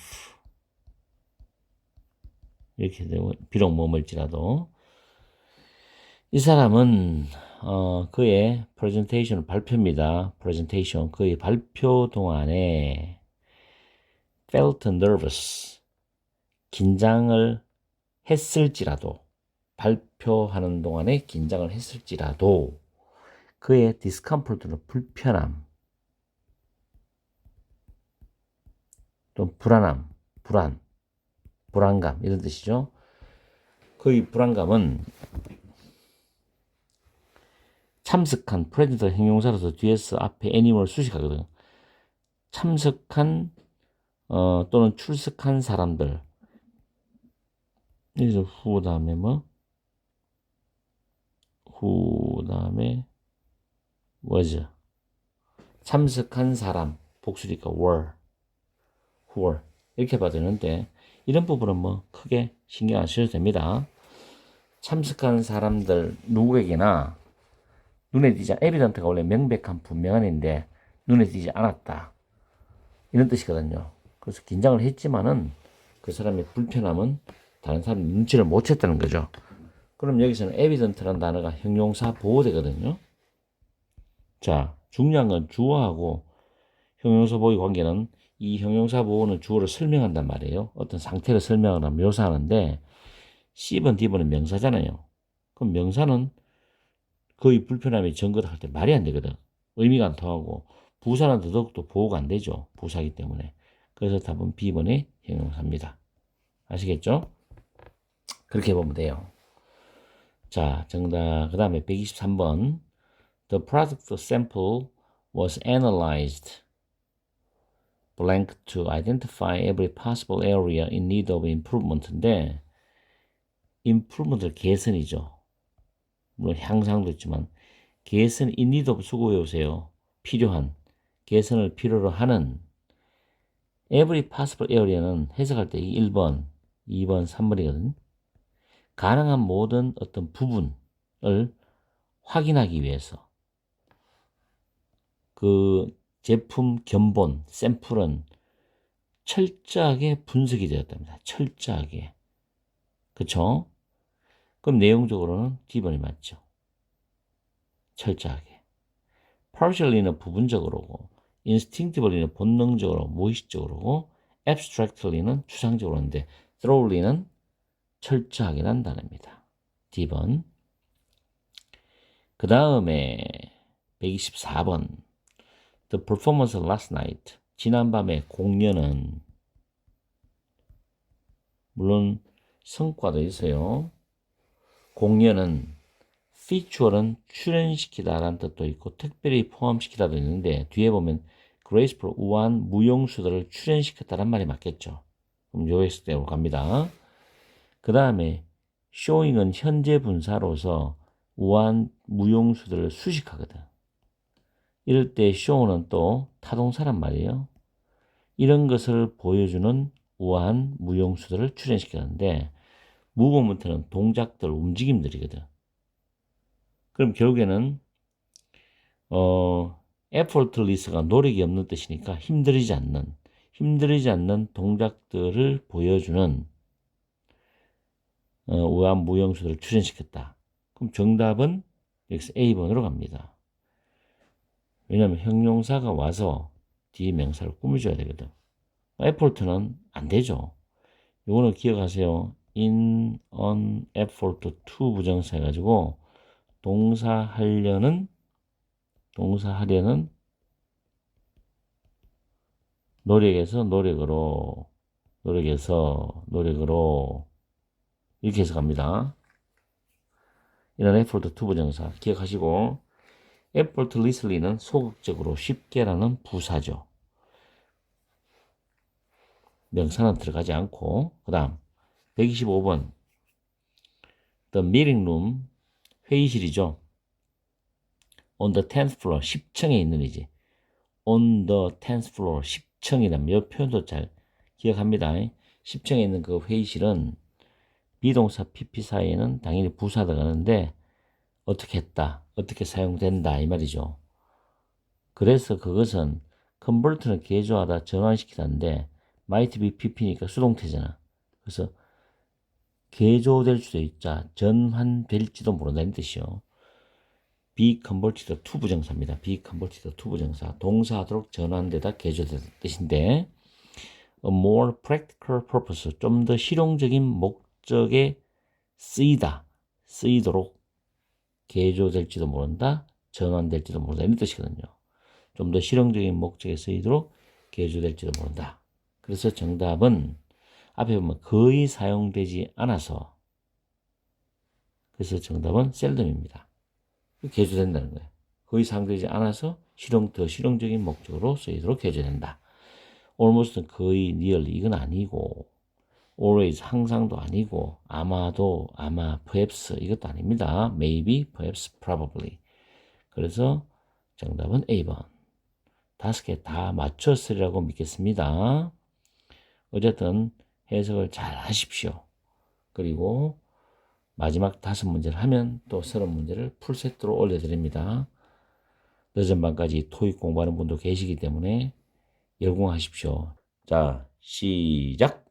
이렇게 되고 비록 머물지라도 이 사람은 그의 프레젠테이션 발표입니다. 프레젠테이션 그의 발표 동안에 felt nervous 긴장을 했을지라도 발표하는 동안에 긴장을 했을지라도 그의 discomfort는 불편함 또 불안함, 불안감 이런 뜻이죠. 그의 불안감은 참석한 프레젠터 형용사로서 뒤에서 앞에 애니멀 수식하거든. 참석한 또는 출석한 사람들. 여기서 후 다음에 뭐? 후 다음에 was. 참석한 사람 복수니까 were. who were. 이렇게 봐도 되는데 이런 부분은 뭐 크게 신경 안 쓰셔도 됩니다. 참석한 사람들 누구에게나 눈에 띄지 에비던트가 원래 명백한 분명한 인데 눈에 띄지 않았다 이런 뜻이거든요. 그래서 긴장을 했지만은 그 사람의 불편함은 다른 사람이 눈치를 못 챘다는 거죠. 그럼 여기서는 에비던트라는 단어가 형용사 보호되거든요. 자, 중요한 건 주어하고 형용사 보호의 관계는 이 형용사 보호는 주어를 설명한단 말이에요. 어떤 상태를 설명하거나 묘사하는데 C번, D번은 명사잖아요. 그럼 명사는 거의 불편함이 증거다 할 때 말이 안 되거든. 의미가 안 통하고 부사는 더더욱도 보호가 안 되죠. 부사이기 때문에. 그래서 답은 B번의 형용사입니다. 아시겠죠? 그렇게 보면 돼요. 자, 정답. 그 다음에 123번. The product sample was analyzed blank to identify every possible area in need of improvement인데 improvement은 개선이죠. 물론 향상도 있지만 개선 in need of 수고 외우세요. 필요한 개선을 필요로 하는 every possible area는 해석할 때 1번, 2번, 3번이거든. 가능한 모든 어떤 부분을 확인하기 위해서 그 제품 견본, 샘플은 철저하게 분석이 되었답니다. 철저하게. 그쵸? 그럼 내용적으로는 D번이 맞죠. 철저하게. partially는 부분적으로고 instinctively는 본능적으로, 무의식적으로고 abstractly는 추상적으로 하는데 thoroughly는 철저하게 난 단어입니다. D번. 그 다음에 124번 The performance last night 지난밤의 공연은 물론 성과도 있어요. 공연은 feature는 출연시키다 라는 뜻도 있고 특별히 포함시키다도 있는데 뒤에 보면 graceful 우아한 무용수들을 출연시켰다는 말이 맞겠죠. 그럼 요했을 때로 갑니다. 그 다음에 showing은 현재 분사로서 우아한 무용수들을 수식하거든. 이럴 때 show는 또 타동사란 말이에요. 이런 것을 보여주는 우아한 무용수들을 출연시켰는데 무브먼트는 동작들, 움직임들이거든. 그럼 결국에는 effortless가 노력이 없는 뜻이니까 힘들이지 않는 동작들을 보여주는 우아한 무용수들을 출연시켰다. 그럼 정답은 여기서 A번으로 갑니다. 왜냐하면 형용사가 와서 뒤에 명사를 꾸며줘야 되거든. effort는 안 되죠. 이거는 기억하세요. in, on, effort to 부정사 해가지고 동사하려는 노력에서 노력으로 이렇게 해서 갑니다. 이런 effort to 부정사 기억하시고 effortlessly는 소극적으로 쉽게라는 부사죠. 명사는 들어가지 않고 그 다음 125번 The meeting room, 회의실이죠. On the 10th floor, 10층에 있는 이지. On the 10th floor, 10층이라면 이 표현도 잘 기억합니다. 10층에 있는 그 회의실은 비동사 PP 사이에는 당연히 부사 들어가는데 어떻게 했다, 어떻게 사용된다 이 말이죠. 그래서 그것은 convert는 개조하다, 전환시키다인데 might be PP니까 수동태잖아. 그래서 개조될 수도 있자, 전환될지도 모른다 이 뜻이요. be converted to 부정사입니다. be converted to 부정사. 동사하도록 전환되다, 개조되다 뜻인데 a more practical purpose, 좀 더 실용적인 목적에 쓰이도록 개조될지도 모른다, 전환될지도 모른다 이런 뜻이거든요. 좀 더 실용적인 목적에 쓰이도록 개조될지도 모른다. 그래서 정답은 앞에 보면 거의 사용되지 않아서, 그래서 정답은 seldom입니다. 개조된다는 거예요. 거의 사용되지 않아서 더 실용적인 목적으로 쓰이도록 개조된다. almost는 거의, nearly 이건 아니고, always 항상도 아니고, 아마도, 아마, perhaps 이것도 아닙니다. maybe, perhaps, probably. 그래서 정답은 A번. 5개 다 맞췄으리라고 믿겠습니다. 어쨌든 해석을 잘 하십시오. 그리고 마지막 5문제를 하면 또 새로운 문제를 풀세트로 올려드립니다. 늦은 밤까지 토익 공부하는 분도 계시기 때문에 열공하십시오. 자, 시작!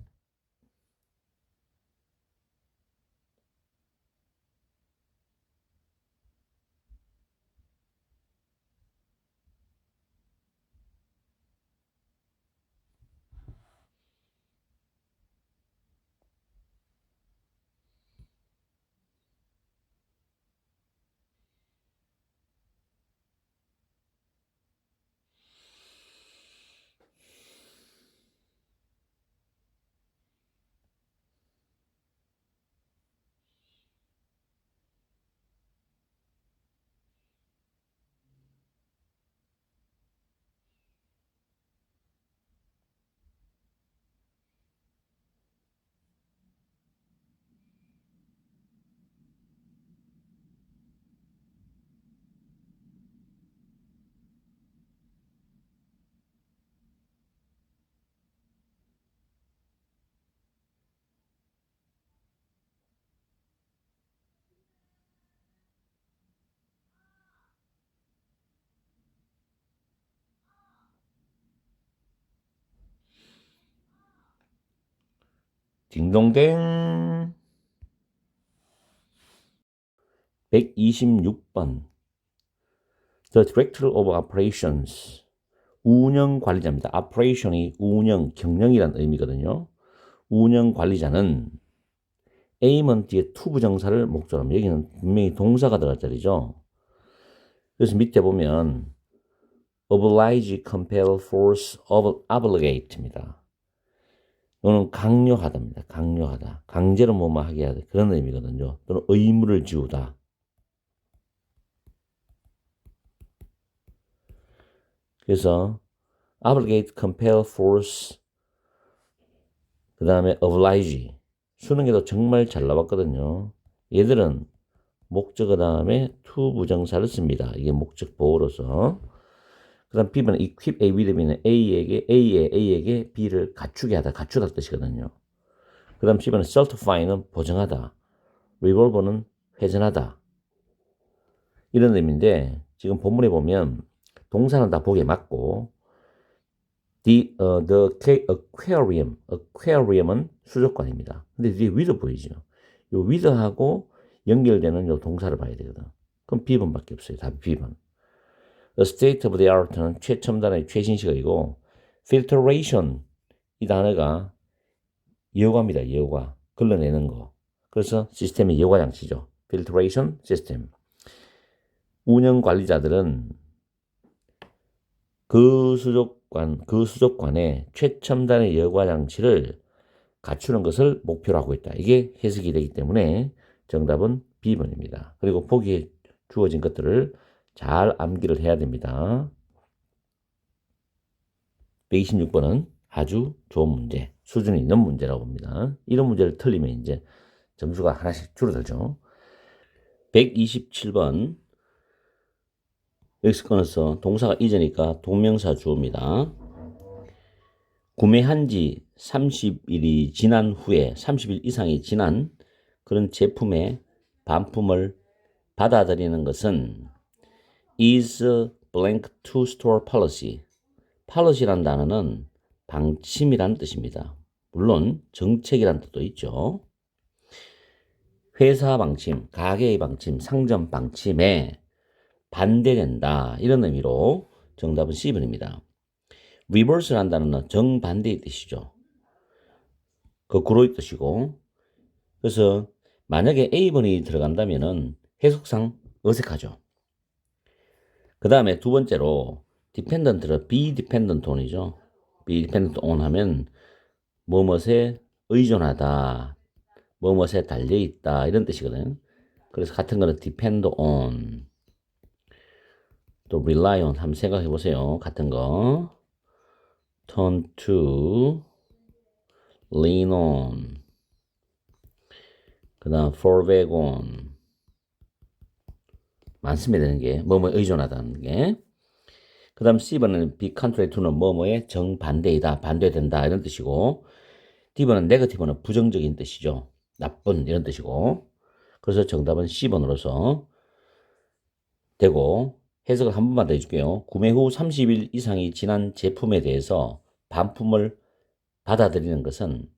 딩동댕. 126번. The Director of Operations. 운영 관리자입니다. operation이 운영, 경영이라는 의미거든요. 운영 관리자는 aim은 뒤에 to 부정사를 목적으로 합니다. 여기는 분명히 동사가 들어갈 자리죠. 그래서 밑에 보면 oblige, compel, force, obligate입니다. 이거는 강요하다입니다. 강요하다. 강제로 뭐뭐 하게 하다. 그런 의미거든요. 또는 의무를 지우다. 그래서 obligate, compel, force, 그 다음에 oblige. 수능에도 정말 잘 나왔거든요. 얘들은 목적어 다음에 to 부정사를 씁니다. 이게 목적 보호로서. 그 다음 B는 equip A with B는 A에게 B를 갖추게 하다, 갖추다 뜻이거든요. 그 다음 C는 certify는 보정하다, revolve는 회전하다 이런 의미인데, 지금 본문에 보면 동사는 다 보기에 맞고 the aquarium은 수족관입니다. 근데 뒤에 with 보이죠? 요 with하고 연결되는 요 동사를 봐야 되거든. 그럼 B번밖에 없어요. 답이 B번. The state of the art는 최첨단의 최신식이고, filtration 이 단어가 예후가입니다. 예후가. 걸러내는 거. 그래서 시스템의 예후가 장치죠. filtration system. 운영 관리자들은 그 수족관의 최첨단의 예후가 장치를 갖추는 것을 목표로 하고 있다. 이게 해석이 되기 때문에 정답은 B번입니다. 그리고 보기에 주어진 것들을 잘 암기를 해야 됩니다. 126번은 아주 좋은 문제, 수준이 있는 문제라고 봅니다. 이런 문제를 틀리면 이제 점수가 하나씩 줄어들죠. 127번. 여기서 끊어서 동사가 이제니까 동명사 주어입니다. 구매한 지 30일이 지난 후에 30일 이상이 지난 그런 제품의 반품을 받아들이는 것은 is blank to store policy. policy란 단어는 방침이란 뜻입니다. 물론 정책이란 뜻도 있죠. 회사 방침, 가게의 방침, 상점 방침에 반대된다. 이런 의미로 정답은 C번입니다. reverse란 단어는 정반대의 뜻이죠. 거꾸로의 뜻이고. 그래서 만약에 A번이 들어간다면은 해석상 어색하죠. 그 다음에 두 번째로 dependent를 be dependent on이죠. be dependent on 하면 뭐뭇에 의존하다, 뭐뭇에 달려있다 이런 뜻이거든. 그래서 같은 거는 depend on, 또 rely on 한번 생각해 보세요. 같은 거 turn to, lean on, 그 다음 fall back on. 많습니다. 되는 게 뭐뭐에 의존하다는 게. 그 다음 C번은 be contrary to는 뭐뭐에 정반대이다, 반대된다 이런 뜻이고, D번은 negative는 부정적인 뜻이죠. 나쁜 이런 뜻이고. 그래서 정답은 C번으로서 되고, 해석을 한 번만 더 해줄게요. 구매 후 30일 이상이 지난 제품에 대해서 반품을 받아들이는 것은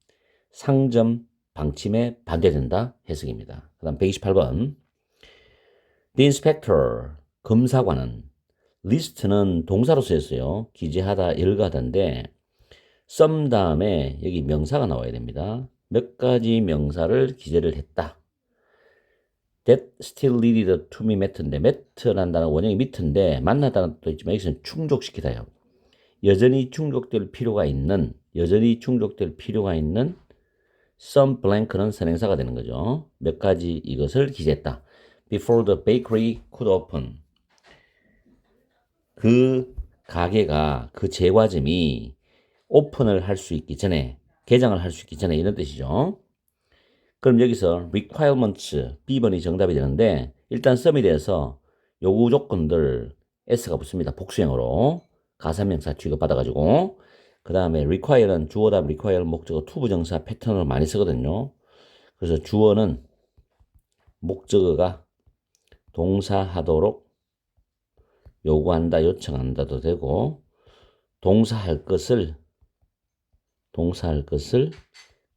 상점 방침에 반대된다 해석입니다. 그 다음 128번. The inspector, 검사관은 list는 동사로 쓰였어요. 기재하다, 열거하다인데 some 다음에 여기 명사가 나와야 됩니다. 몇 가지 명사를 기재를 했다. That still needed to be met인데 met라는 단어 원형이 meet인데 만나다는 뜻도 있지만 여기서는 충족시키다요. 여전히 충족될 필요가 있는 some blank는 선행사가 되는 거죠. 몇 가지 이것을 기재했다. Before the bakery could open. 그 가게가, 그 제과점이 오픈을 할 수 있기 전에, 개장을 할 수 있기 전에 이런 뜻이죠. 그럼 여기서 requirements, B번이 정답이 되는데 일단 sum에 대해서 요구 조건들 S가 붙습니다. 복수형으로 가사명사 취급받아가지고. 그 다음에 require는 주어 다음 require 목적어 투부정사 패턴으로 많이 쓰거든요. 그래서 주어는 목적어가 동사하도록 요구한다, 요청한다도 되고, 동사할 것을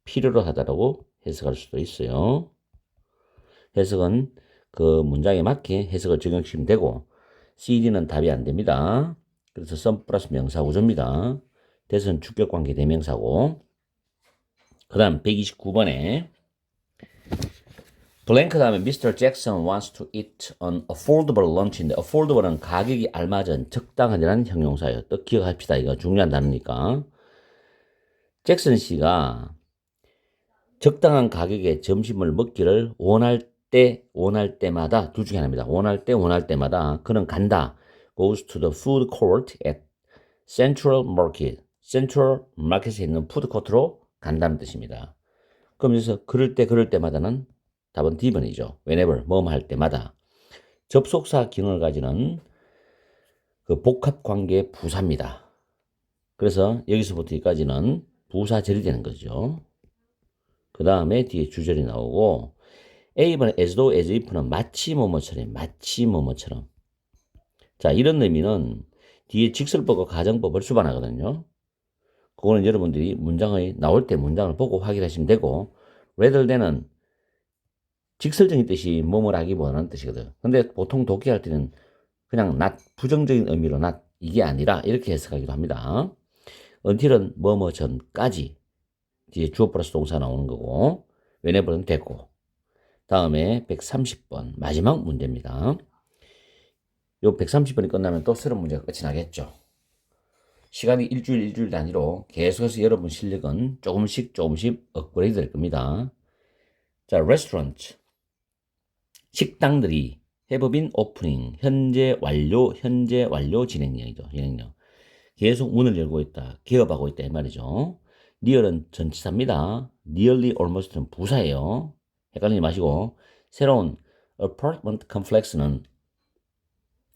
필요로 하다라고 해석할 수도 있어요. 해석은 그 문장에 맞게 해석을 적용시키면 되고, CD는 답이 안 됩니다. 그래서 some 플러스 명사 우조입니다. 대선 주격관계 대명사고. 그 다음 129번에 블랭크 다음에 Mr. Jackson wants to eat an affordable lunch인데 affordable은 가격이 알맞은, 적당한이라는 형용사예요. 또 기억합시다. 이거 중요한 단어니까. 잭슨 씨가 적당한 가격의 점심을 먹기를 원할 때마다 둘 중에 하나입니다. 원할 때마다 그는 간다. goes to the food court at Central Market. Central Market에 있는 푸드코트로 간다는 뜻입니다. 그럼 여기서 그럴 때마다는 답은 D번이죠. whenever, 뭐뭐 할 때마다. 접속사 기능을 가지는 그 복합관계 부사입니다. 그래서 여기서부터 여기까지는 부사절이 되는 거죠. 그 다음에 뒤에 주절이 나오고, A번 as though, as if는 마치 뭐뭐처럼. 자, 이런 의미는 뒤에 직설법과 가정법을 수반하거든요. 그거는 여러분들이 문장이 나올 때 문장을 보고 확인하시면 되고, rather than은 직설적인 뜻이 뭐뭐라기보다는 뜻이거든. 근데 보통 독해할 때는 그냥 not, 부정적인 의미로 not, 이게 아니라 이렇게 해석하기도 합니다. until은 뭐뭐 전까지, 뒤에 주어 플러스 동사 나오는 거고, whenever는 됐고. 다음에 130번 마지막 문제입니다. 요 130번이 끝나면 또 새로운 문제가 끝이 나겠죠. 시간이 일주일 단위로 계속해서 여러분 실력은 조금씩 업그레이드 될 겁니다. 자, restaurant. 식당들이 have been opening. 현재 완료 진행형이죠. 진행형. 계속 문을 열고 있다. 개업하고 있다. 이 말이죠. near은 전치사입니다. nearly almost는 부사예요. 헷갈리지 마시고. 새로운 apartment complex는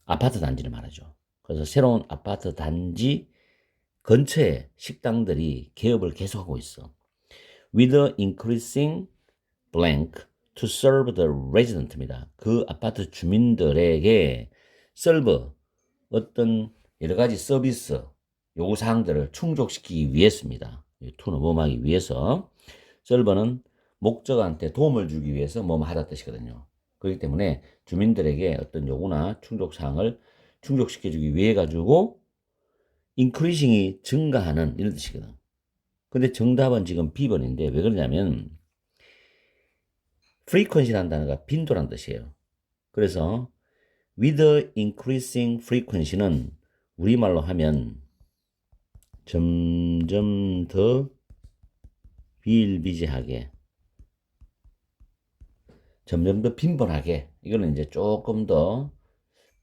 아파트 단지를 말하죠. 그래서 새로운 아파트 단지 근처에 식당들이 개업을 계속하고 있어. With increasing blank to serve the resident입니다. 그 아파트 주민들에게 serve 어떤 여러 가지 서비스 요구사항들을 충족시키기 위해서입니다. to는 뭐하기 위해서. serve는 목적한테 도움을 주기 위해서 뭐뭐 하다 뜻이거든요. 그렇기 때문에 주민들에게 어떤 요구나 충족사항을 충족시켜주기 위해 가지고 increasing이 증가하는 이런 뜻이거든. 근데 정답은 지금 B번인데 왜 그러냐면 frequency라는 단어가 빈도란 뜻이에요. 그래서 with increasing frequency는 우리말로 하면 점점 더 비일비재하게, 점점 더 빈번하게, 이거는 이제 조금 더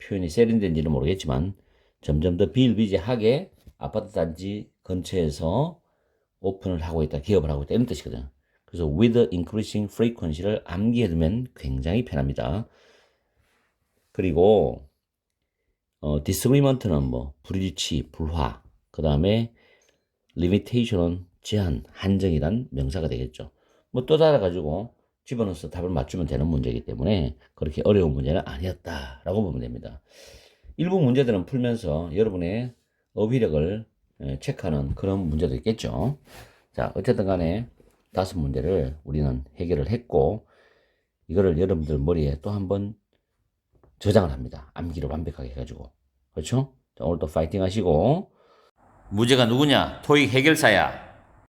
표현이 세련된지는 모르겠지만 점점 더 비일비재하게 아파트 단지 근처에서 오픈을 하고 있다, 기업을 하고 있다 이런 뜻이거든. 그래서 with increasing frequency를 암기해두면 굉장히 편합니다. 그리고 disagreement는 뭐 불일치, 불화, 그 다음에 limitation은 제한, 한정이란 명사가 되겠죠. 뭐 또 달아가지고 집어넣어서 답을 맞추면 되는 문제이기 때문에 그렇게 어려운 문제는 아니었다라고 보면 됩니다. 일부 문제들은 풀면서 여러분의 어휘력을 체크하는 그런 문제도 있겠죠. 자, 어쨌든 간에 5문제를 우리는 해결을 했고, 이거를 여러분들 머리에 또 한번 저장을 합니다. 암기를 완벽하게 해가지고. 그렇죠? 자, 오늘도 파이팅 하시고. 문제가 누구냐? 토익 해결사야.